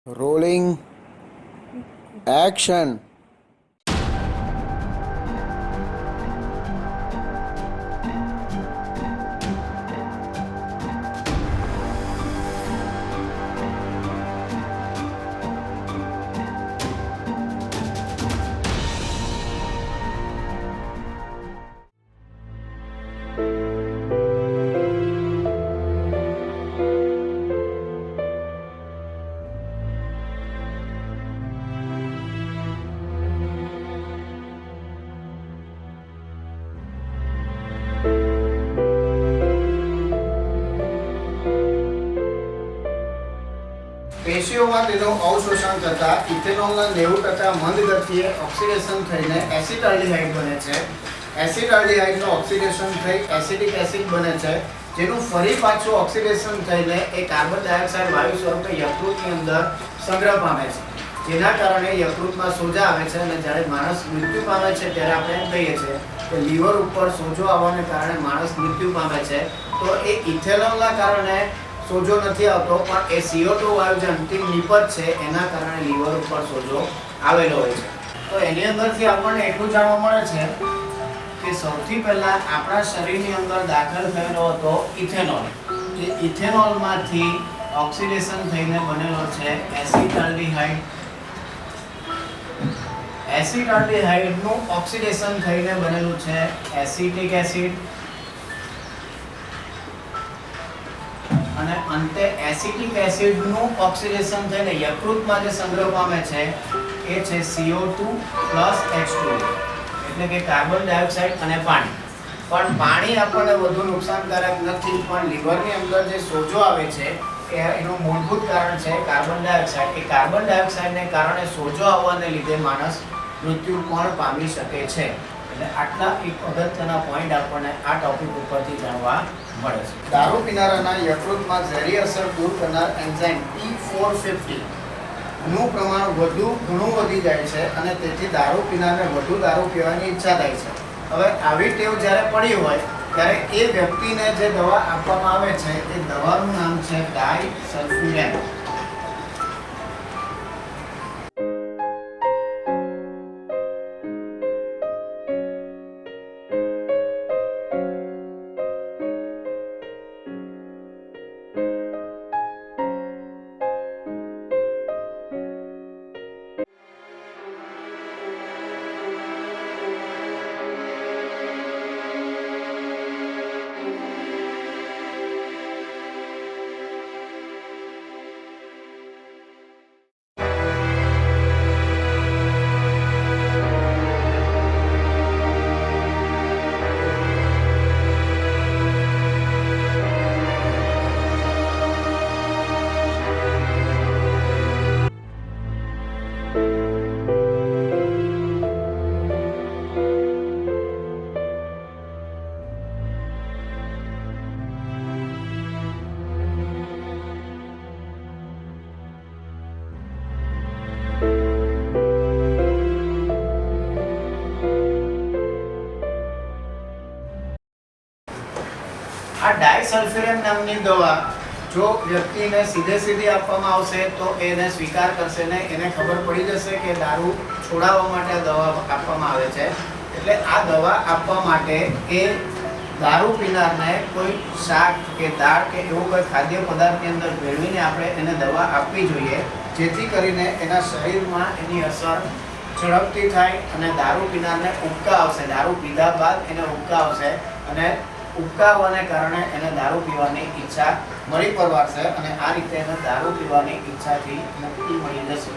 Rolling action. પેશીઓમાં તેનું અવશોષણ થતાં ઇથેનોલના 90% મંદ ગતિએ ઓક્સિડેશન થઈને એસિટાલ્ડિહાઇડ બને છે. એસિટાલ્ડિહાઇડનું ઓક્સિડેશન થઈ એસિટિક એસિડ બને છે, જેનું ફરી પાછું ઓક્સિડેશન થઈને એ કાર્બન ડાયોક્સાઇડ વાયુ સ્વરૂપે યકૃતની અંદર સંગ્રહ પામે છે, જેના કારણે યકૃતમાં સોજા આવે છે. અને જ્યારે માણસ મૃત્યુ પામે છે ત્યારે આપણે એમ કહીએ છીએ કે લીવર ઉપર સોજો આવવાને કારણે માણસ મૃત્યુ પામે છે. તો એ ઇથેનોલના કારણે સોજો નથી આવતો, પણ એ CO2 વાયુ જે અંતિમ નિપજ છે એના કારણે લીવર ઉપર સોજો આવેલો હોય છે. તો એની અંદરથી આપણને એટલું જાણવા મળે છે કે સૌથી પહેલા આપણા શરીરની અંદર દાખલ થયેલો હતો ઇથેનોલ. એ ઇથેનોલમાંથી ઓક્સિડેશન થઈને બનેલો છે એસિટાલ્ડિહાઇડ. એસિટાલ્ડિહાઇડનું ઓક્સિડેશન થઈને બનેલું છે એસિટિક એસિડ. અને અંતે એસિટિક એસિડનું ઓક્સિડેશન થઈને યકૃતમાં જે સંગ્રહ પામે છે એ છે CO2 H2O, એટલે કે કાર્બન ડાયોક્સાઇડ અને પાણી. પણ પાણી આપણને વધુ નુકસાનકારક નથી, પણ લીવરની અંદર જે સોજો આવે છે એનું મૂળભૂત કારણ છે કાર્બન ડાયોક્સાઇડ. એ કાર્બન ડાયોક્સાઇડને કારણે સોજો આવવાને લીધે માણસ મૃત્યુ પણ પામી શકે છે. એટલે આટલા એક અગત્યના પોઈન્ટ આપણને આ ટોપિક ઉપરથી જાણવા મળે છે. દારૂ પીનારાના યકૃતમાં ઝેરી અસર દૂર કરનાર એન્ઝાઇમ P450 નું પ્રમાણ ઘણું વધી જાય છે, અને તેથી દારૂ પીનારને વધુ દારૂ પીવાની ઈચ્છા થાય છે. હવે આવી ટેવ જ્યારે પડી હોય ત્યારે એ વ્યક્તિને જે દવા આપવામાં આવે છે એ દવાનું નામ છે ડાયસલ્ફ્યુરેન. આ ડાયસલ્ફ્યુરેન નામની દવા જો વ્યક્તિને સીધી આપવામાં આવશે તો એને સ્વીકાર કરશે ને એને ખબર પડી જશે કે દારૂ છોડાવવા માટે દવા આપવામાં આવે છે. એટલે આ દવા આપવા માટે એ દારૂ પીનારને કોઈ શાક કે દાળ કે એવું કોઈ ખાદ્ય પદાર્થની અંદર ભેળવીને આપણે એને દવા આપવી જોઈએ, જેથી કરીને એના શરીરમાં એની અસર ઝડપથી થાય અને દારૂ પીનારને ઉબકા આવશે. દારૂ પીધા બાદ એને ઉબકા આવશે અને ઉબકા આવવાને કારણે એને દારૂ પીવાની ઈચ્છા મળી પરવારશે, અને આ રીતે એને દારૂ પીવાની ઈચ્છાથી મુક્તિ મળી જશે.